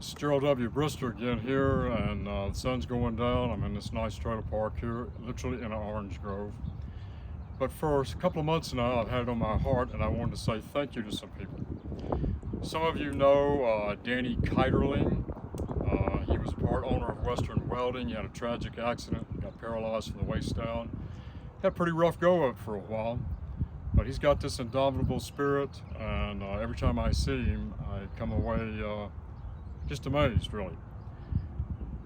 It's Gerald W. Brister again here, and the sun's going down. I'm in this nice trailer park here, literally in an orange grove. But for a couple of months now, I've had it on my heart, and I wanted to say thank you to some people. Some of you know Danny Keiderling. He was a part owner of Western Welding. He had a tragic accident, got paralyzed from the waist down. Had a pretty rough go of it for a while, but he's got this indomitable spirit, and every time I see him, I come away just amazed, really.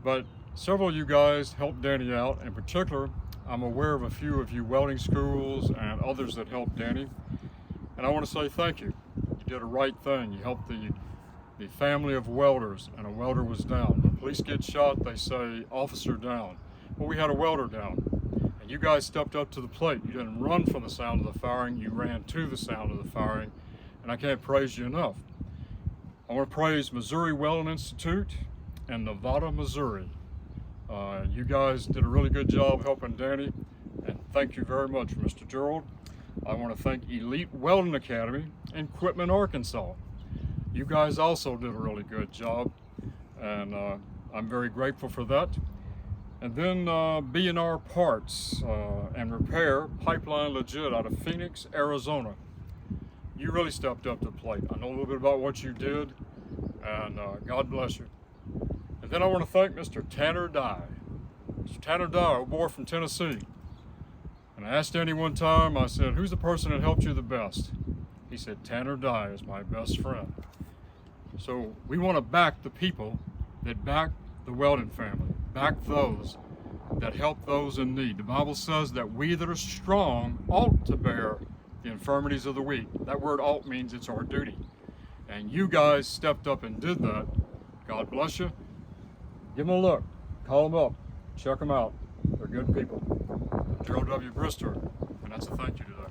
But several of you guys helped Danny out. In particular, I'm aware of a few of you welding schools and others that helped Danny, and I want to say thank you. You did a right thing. You helped the family of welders, and a welder was down. When police get shot, they say officer down. Well, we had a welder down, and you guys stepped up to the plate. You didn't run from the sound of the firing, you ran to the sound of the firing, and I can't praise you enough. I want to praise Missouri Welding Institute and Nevada, Missouri. You guys did a really good job helping Danny, and thank you very much, Mr. Gerald. I want to thank Elite Welding Academy in Quitman, Arkansas. You guys also did a really good job, and I'm very grateful for that. And then B&R Parts and Repair, Pipeline Legit out of Phoenix, Arizona. You really stepped up to the plate. I know a little bit about what you did, and God bless you. And then I want to thank Mr. Tanner Dye. Mr. Tanner Dye, a boy from Tennessee. And I asked Danny one time, I said, who's the person that helped you the best? He said, Tanner Dye is my best friend. So we want to back the people that back the Welding family, back those that help those in need. The Bible says that we that are strong ought to bear the infirmities of the weak. That word ought means it's our duty. And you guys stepped up and did that. God bless you. Give them a look. Call them up. Check them out. They're good people. Gerald W. Brister, and that's a thank you today.